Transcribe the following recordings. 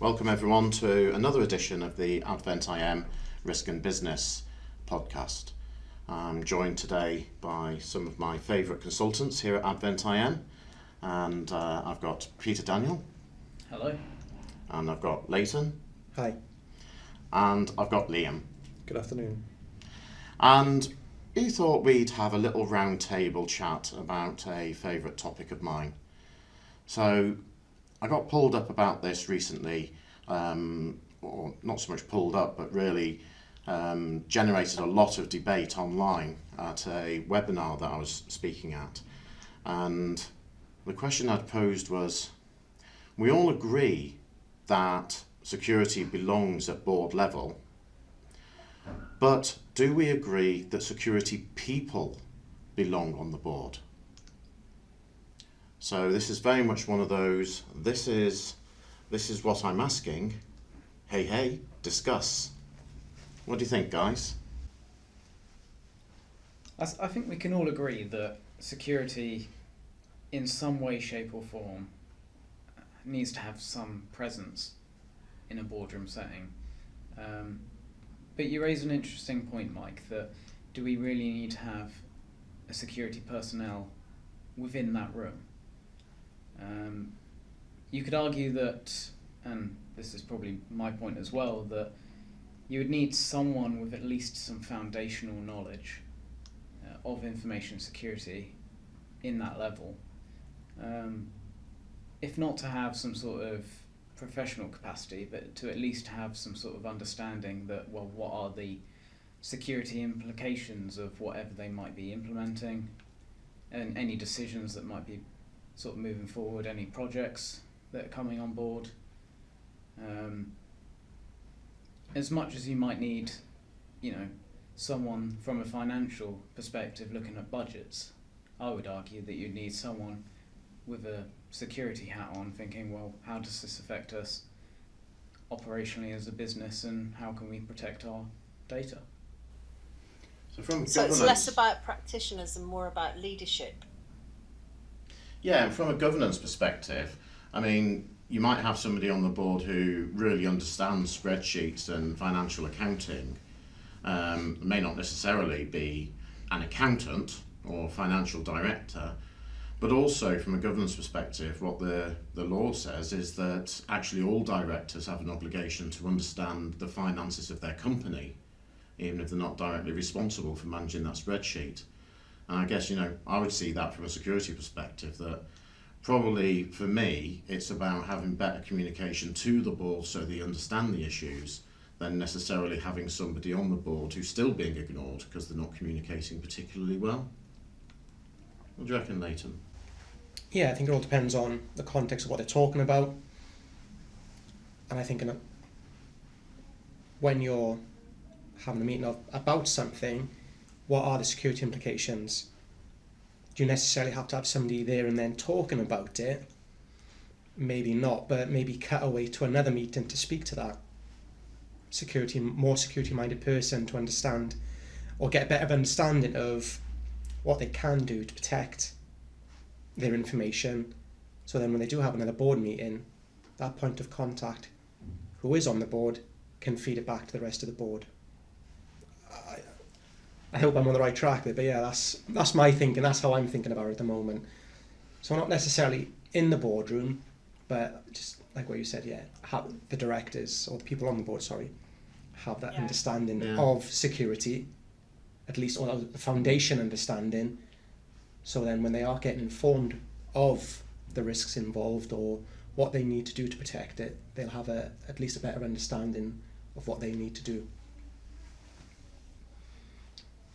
Welcome everyone to another edition of the Advent IM Risk and Business podcast. I'm joined today by some of my favourite consultants here at Advent IM, and I've got Peter Daniel. Hello. And I've got Leighton. Hi. And I've got Liam. Good afternoon. And we thought we'd have a little round table chat about a favourite topic of mine. So I got pulled up about this recently, or not so much pulled up, but really generated a lot of debate online at a webinar that I was speaking at. And the question I'd posed was, we all agree that security belongs at board level, but do we agree that security people belong on the board? So this is very much one of those, this is what I'm asking, hey, discuss. What do you think, guys? I think we can all agree that security, in some way, shape or form, needs to have some presence in a boardroom setting. But you raise an interesting point, Mike, that do we really need to have a security personnel within that room? You could argue that, and this is probably my point as well, that you would need someone with at least some foundational knowledge of information security in that level. If not to have some sort of professional capacity, but to at least have some sort of understanding that, well, what are the security implications of whatever they might be implementing, and any decisions that might be sort of moving forward, any projects that are coming on board. As much as you might need, someone from a financial perspective looking at budgets, I would argue that you'd need someone with a security hat on thinking, well, how does this affect us operationally as a business, and how can we protect our data? So it's less about practitioners and more about leadership. Yeah, and from a governance perspective, I mean, you might have somebody on the board who really understands spreadsheets and financial accounting. May not necessarily be an accountant or financial director, but also from a governance perspective, what the law says is that actually all directors have an obligation to understand the finances of their company, even if they're not directly responsible for managing that spreadsheet. And I guess, I would see that from a security perspective, that probably for me, it's about having better communication to the board so they understand the issues than necessarily having somebody on the board who's still being ignored because they're not communicating particularly well. What do you reckon, Leighton? Yeah, I think it all depends on the context of what they're talking about. And I think when you're having a meeting about something, what are the security implications? Do you necessarily have to have somebody there and then talking about it? Maybe not, but maybe cut away to another meeting to speak to that more security-minded person to understand or get a better understanding of what they can do to protect their information. So then when they do have another board meeting, that point of contact who is on the board can feed it back to the rest of the board. I hope I'm on the right track there, but yeah, that's my thinking. That's how I'm thinking about it at the moment. So not necessarily in the boardroom, but just like what you said, yeah, have the directors or people on the board, have that understanding of security, at least, or the foundation understanding. So then when they are getting informed of the risks involved or what they need to do to protect it, they'll have at least a better understanding of what they need to do.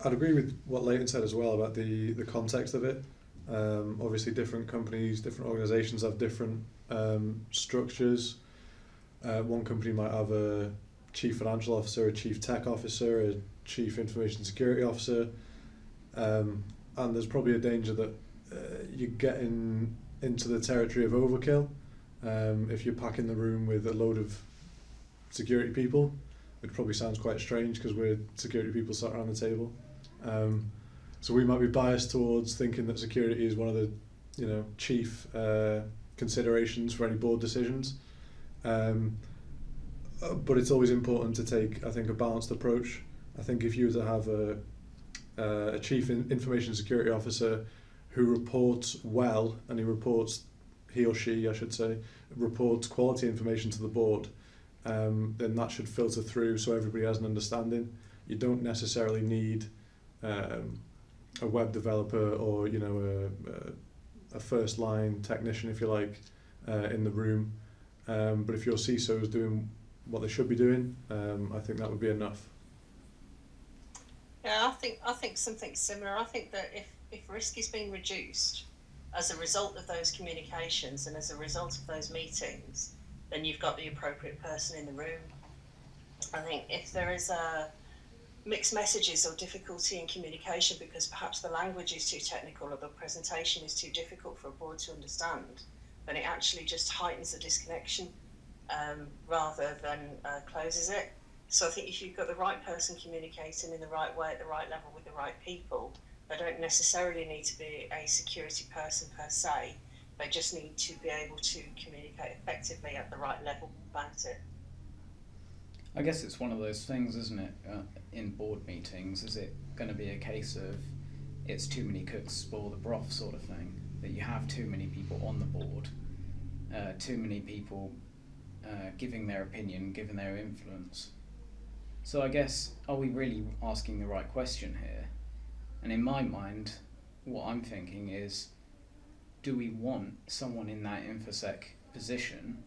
I'd agree with what Leighton said as well about the context of it. Obviously different companies, different organisations have different structures. One company might have a chief financial officer, a chief tech officer, a chief information security officer, and there's probably a danger that you're getting into the territory of overkill if you're packing the room with a load of security people. It probably sounds quite strange because we're security people sat around the table. So we might be biased towards thinking that security is one of the chief considerations for any board decisions. but it's always important to take, I think, a balanced approach. I think if you were to have a chief information security officer who reports well, and he or she, I should say, reports quality information to the board, then that should filter through so everybody has an understanding. You don't necessarily need a web developer or a first line technician, if you like, in the room. But if your CISO is doing what they should be doing, I think that would be enough. Yeah, I think something similar. I think that if risk is being reduced as a result of those communications and as a result of those meetings, then you've got the appropriate person in the room. I think if there is mixed messages or difficulty in communication because perhaps the language is too technical or the presentation is too difficult for a board to understand, then it actually just heightens the disconnection rather than closes it. So I think if you've got the right person communicating in the right way at the right level with the right people, they don't necessarily need to be a security person per se. They just need to be able to communicate effectively at the right level about it. I guess it's one of those things, isn't it? In board meetings, is it going to be a case of it's too many cooks spoil the broth sort of thing? That you have too many people on the board, too many people giving their opinion, giving their influence. So I guess, are we really asking the right question here? And in my mind, what I'm thinking is, do we want someone in that InfoSec position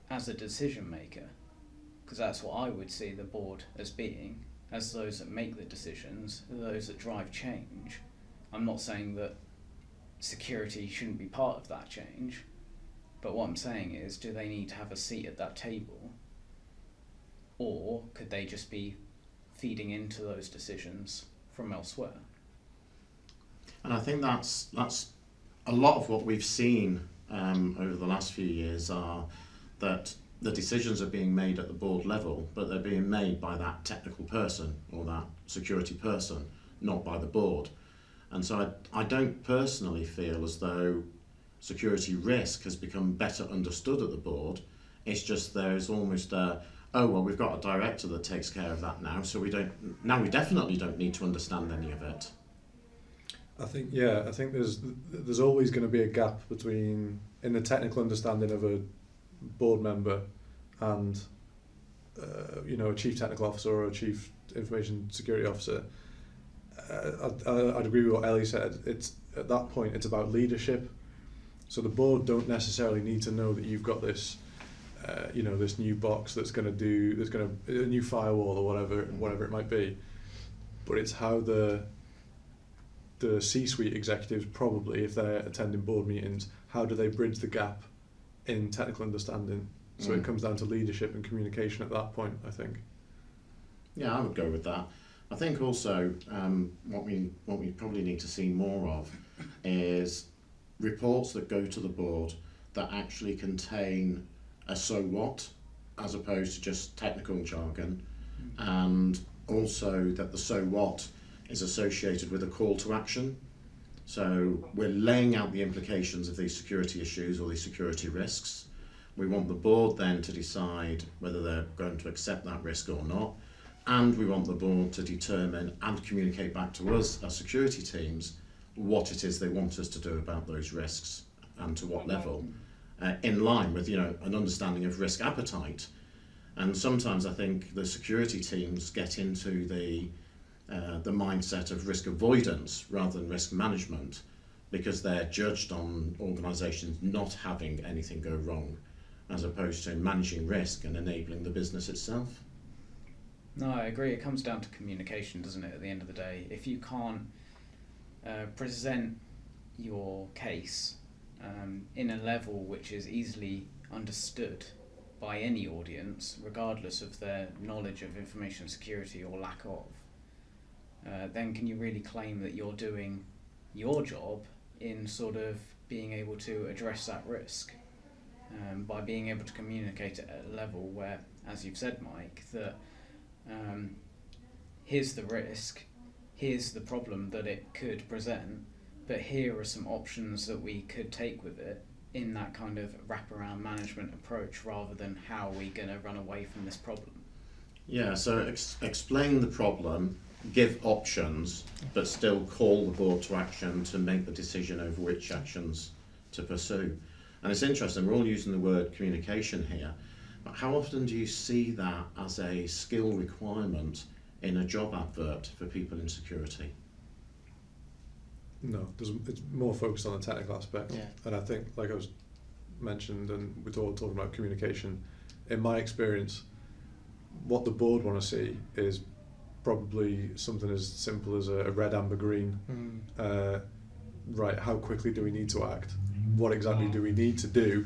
as a decision maker? Because that's what I would see the board as being, as those that make the decisions, those that drive change. I'm not saying that security shouldn't be part of that change, but what I'm saying is, do they need to have a seat at that table? Or could they just be feeding into those decisions from elsewhere? And I think that's a lot of what we've seen over the last few years are that the decisions are being made at the board level, but they're being made by that technical person or that security person, not by the board. And so I don't personally feel as though security risk has become better understood at the board. It's just there's almost we've got a director that takes care of that now, so we definitely don't need to understand any of it. I think there's always going to be a gap in the technical understanding of a board member and a chief technical officer or a chief information security officer. I'd agree with what Ellie said. It's at that point it's about leadership. So the board don't necessarily need to know that you've got this this new box there's going to a new firewall or whatever it might be, but it's how the C-suite executives, probably if they're attending board meetings, how do they bridge the gap in technical understanding? So it comes down to leadership and communication at that point, I think. Yeah, I would go with that. I think also what we probably need to see more of is reports that go to the board that actually contain a so what, as opposed to just technical jargon, and also that the so what is associated with a call to action. So we're laying out the implications of these security issues or these security risks. We want the board then to decide whether they're going to accept that risk or not, and we want the board to determine and communicate back to us as security teams what it is they want us to do about those risks and to what level, in line with an understanding of risk appetite. And sometimes I think the security teams get into the mindset of risk avoidance rather than risk management, because they're judged on organisations not having anything go wrong, as opposed to managing risk and enabling the business itself. No, I agree. It comes down to communication, doesn't it, at the end of the day? If you can't present your case in a level which is easily understood by any audience, regardless of their knowledge of information security or lack of, then can you really claim that you're doing your job in sort of being able to address that risk by being able to communicate it at a level where, as you've said, Mike, that here's the risk, here's the problem that it could present, but here are some options that we could take with it in that kind of wraparound management approach rather than how are we going to run away from this problem. Yeah, so explain the problem, give options, but still call the board to action to make the decision over which actions to pursue. And it's interesting, we're all using the word communication here, but how often do you see that as a skill requirement in a job advert for people in security? No, it's more focused on the technical aspect. Yeah. And I think, like I was mentioned, and we're all talking about communication, in my experience, what the board want to see is probably something as simple as a red, amber, green. Right, how quickly do we need to act? What exactly do we need to do?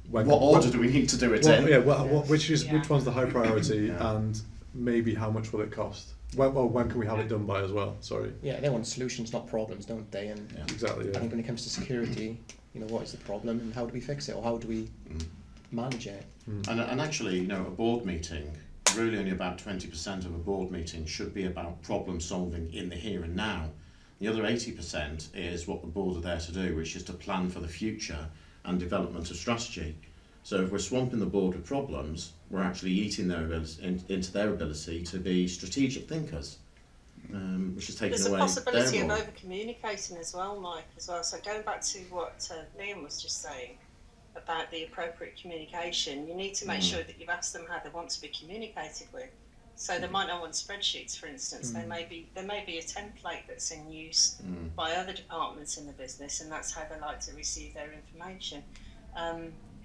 What order do we need to do it in? Yeah, which one's the high priority, and maybe how much will it cost? When can we have it done by as well? Sorry. Yeah, they want solutions, not problems, don't they? And Exactly. I Yeah. think when it comes to security, what is the problem and how do we fix it, or how do we manage it? And actually, a board meeting, really only about 20% of a board meeting should be about problem solving in the here and now. The other 80% is what the board are there to do, which is to plan for the future and development of strategy. So if we're swamping the board with problems, we're actually eating into their ability to be strategic thinkers, which is taking There's away a possibility their of role. over-communicating as well, Mike, as well. So going back to what Liam was just saying about the appropriate communication, you need to make sure that you've asked them how they want to be communicated with. So they might not want spreadsheets, for instance. There may be a template that's in use by other departments in the business, and that's how they like to receive their information.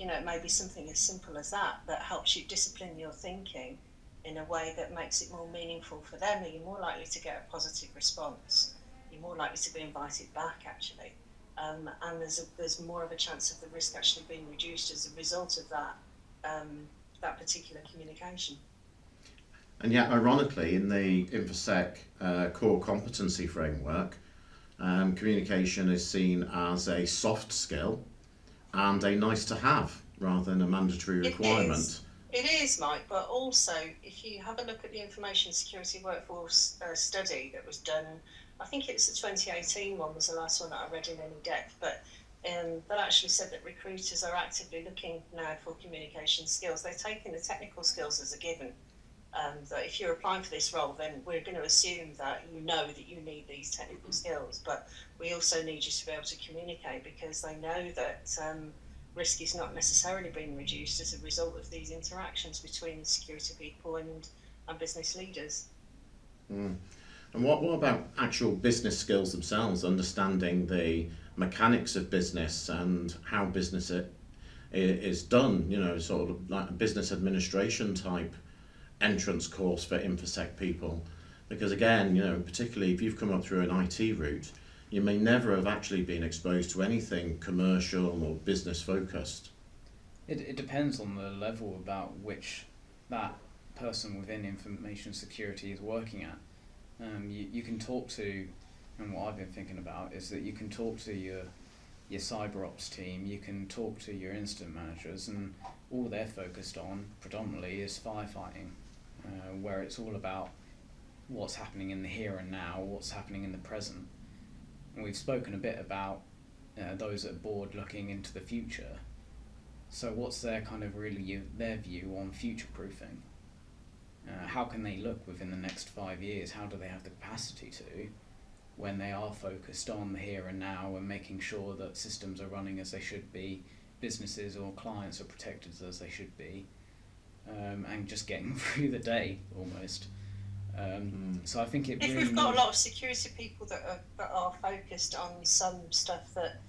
It may be something as simple as that helps you discipline your thinking in a way that makes it more meaningful for them. You're more likely to get a positive response. You're more likely to be invited back, actually. And there's more of a chance of the risk actually being reduced as a result of that particular communication. And yet, ironically, in the InfoSec core competency framework, communication is seen as a soft skill and a nice to have rather than a mandatory requirement. It is, Mike, but also if you have a look at the information security workforce study that was done, I think it was the 2018 one was the last one that I read in any depth, but that actually said that recruiters are actively looking now for communication skills. They're taking the technical skills as a given. That if you're applying for this role, then we're going to assume that you know that you need these technical skills, but we also need you to be able to communicate, because they know that risk is not necessarily being reduced as a result of these interactions between security people and business leaders. And what about actual business skills themselves, understanding the mechanics of business and how business is done, sort of like a business administration type entrance course for InfoSec people? Because again, particularly if you've come up through an IT route, you may never have actually been exposed to anything commercial or business focused. It depends on the level about which that person within information security is working at. You can talk to, and what I've been thinking about is that you can talk to your cyber ops team, you can talk to your incident managers, and all they're focused on predominantly is firefighting, where it's all about what's happening in the here and now, what's happening in the present. And we've spoken a bit about those at board looking into the future. So what's their kind of really their view on future proofing? How can they look within the next 5 years? How do they have the capacity to, when they are focused on the here and now and making sure that systems are running as they should be, businesses or clients are protected as they should be, and just getting through the day almost. So I think it If really we've got a lot of security people that are focused on some stuff that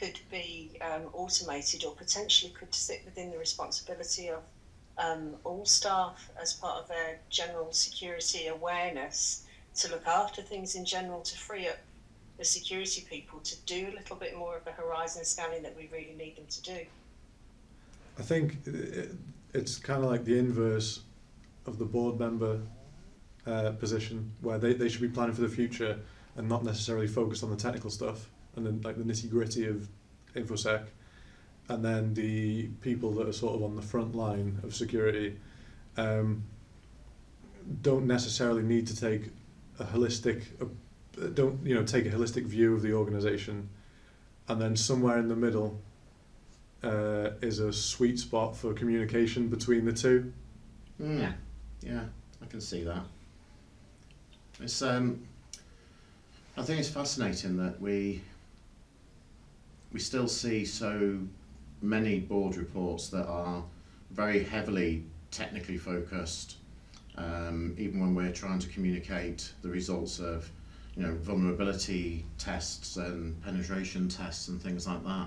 could be automated or potentially could sit within the responsibility of all staff as part of their general security awareness to look after things in general, to free up the security people to do a little bit more of the horizon scanning that we really need them to do. I think it's kind of like the inverse of the board member position, where they should be planning for the future and not necessarily focused on the technical stuff and then like the nitty gritty of InfoSec, and then the people that are sort of on the front line of security don't necessarily need to take a holistic take a holistic view of the organisation, and then somewhere in the middle is a sweet spot for communication between the two. Yeah, I can see that. It's I think it's fascinating that we still see so many board reports that are very heavily technically focused, even when we're trying to communicate the results of, vulnerability tests and penetration tests and things like that,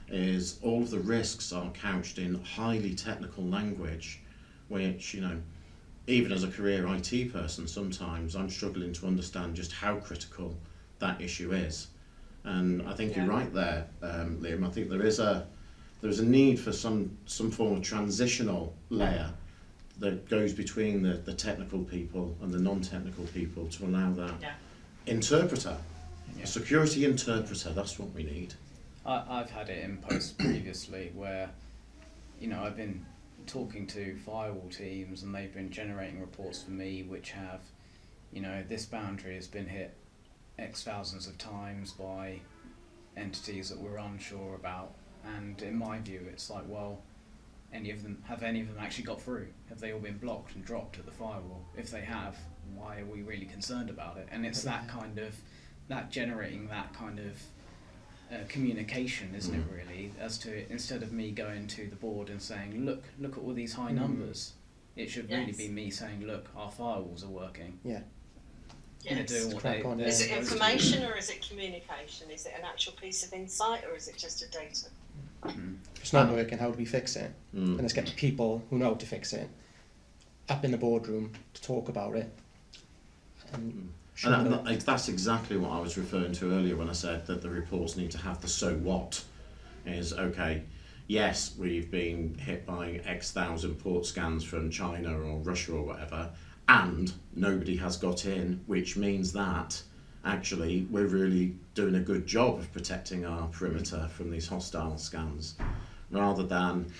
is all of the risks are couched in highly technical language, which, even as a career IT person, sometimes I'm struggling to understand just how critical that issue is. And I think you're right there, Liam. I think there's a need for some form of transitional layer that goes between the technical people and the non-technical people to allow that interpreter, a security interpreter. That's what we need. I've had it in post previously where, I've been talking to firewall teams and they've been generating reports for me which have, this boundary has been hit X thousands of times by entities that we're unsure about. And in my view, it's like, well, have any of them actually got through? Have they all been blocked and dropped at the firewall? If they have, why are we really concerned about it? And it's that generating that kind of communication, isn't it, really? As to, instead of me going to the board and saying, look at all these high numbers, it should really be me saying, look, our firewalls are working. Yeah. Yes. Doing what Is it information or is it communication? Is it an actual piece of insight or is it just a data? If it's not working, how do we fix it? And let's get the people who know how to fix it up in the boardroom to talk about it. And that's exactly what I was referring to earlier when I said that the reports need to have the so what. Is okay, yes, we've been hit by X thousand port scans from China or Russia or whatever, and nobody has got in, which means that actually we're really doing a good job of protecting our perimeter from these hostile scans, rather than,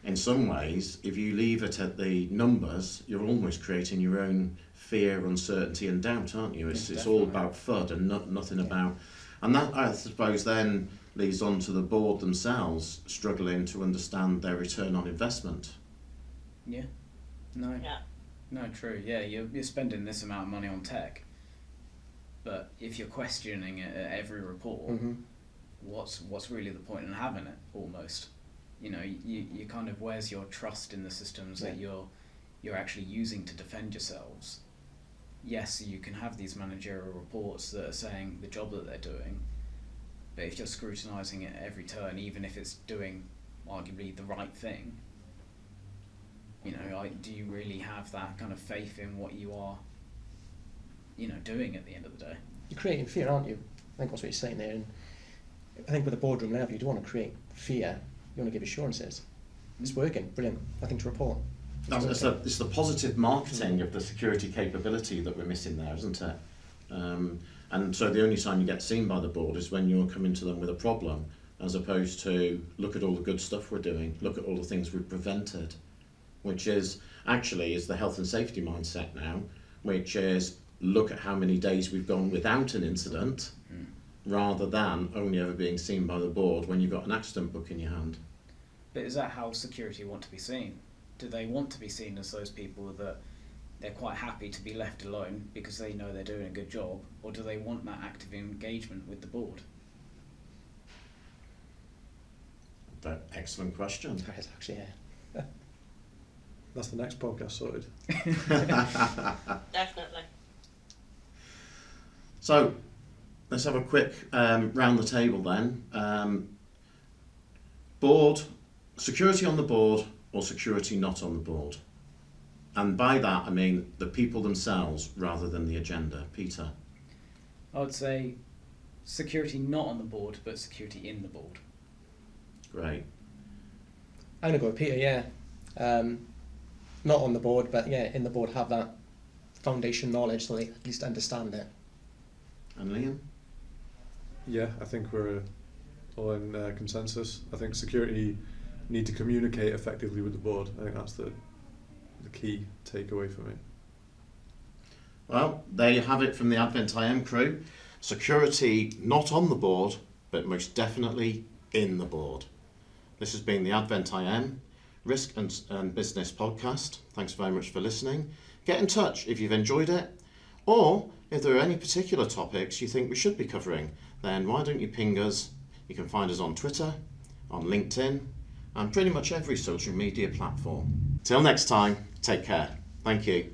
in some ways, if you leave it at the numbers, you're almost creating your own fear, uncertainty and doubt, aren't you? It's all about FUD and nothing about, and that, I suppose, then leads on to the board themselves struggling to understand their return on investment. Yeah. No, true. Yeah, you're spending this amount of money on tech, but if you're questioning it at every report, what's really the point in having it? Almost, you kind of, where's your trust in the systems that you're actually using to defend yourselves? Yes, you can have these managerial reports that are saying the job that they're doing, but if you're scrutinising it at every turn, even if it's doing arguably the right thing, do you really have that kind of faith in what you are, doing at the end of the day? You're creating fear, aren't you? I think that's what you're saying there. And I think with the boardroom level, you don't want to create fear. You want to give assurances. It's working, brilliant. Nothing to report. It's the positive marketing of the security capability that we're missing there, isn't it? And so the only time you get seen by the board is when you're coming to them with a problem, as opposed to look at all the good stuff we're doing, look at all the things we've prevented, which is the health and safety mindset now, which is look at how many days we've gone without an incident, rather than only ever being seen by the board when you've got an accident book in your hand. But is that how security want to be seen? Do they want to be seen as those people that they're quite happy to be left alone because they know they're doing a good job, or do they want that active engagement with the board? Excellent question. That is actually, yeah. That's the next podcast sorted. Definitely. So, let's have a quick round the table then. Board, security on the board or security not on the board? And by that I mean the people themselves rather than the agenda. Peter? I would say security not on the board, but security in the board. Great. I'm going to go with Peter, yeah. Not on the board, but in the board, have that foundation knowledge so they at least understand it. And Liam? Yeah, I think we're all in consensus. I think security need to communicate effectively with the board. I think that's the key takeaway for me. Well, there you have it from the Advent IM crew. Security not on the board, but most definitely in the board. This has been the Advent IM Risk and Business podcast. Thanks very much for listening. Get in touch if you've enjoyed it, or if there are any particular topics you think we should be covering, then why don't you ping us? You can find us on Twitter, on LinkedIn, and pretty much every social media platform. Till next time, take care. Thank you.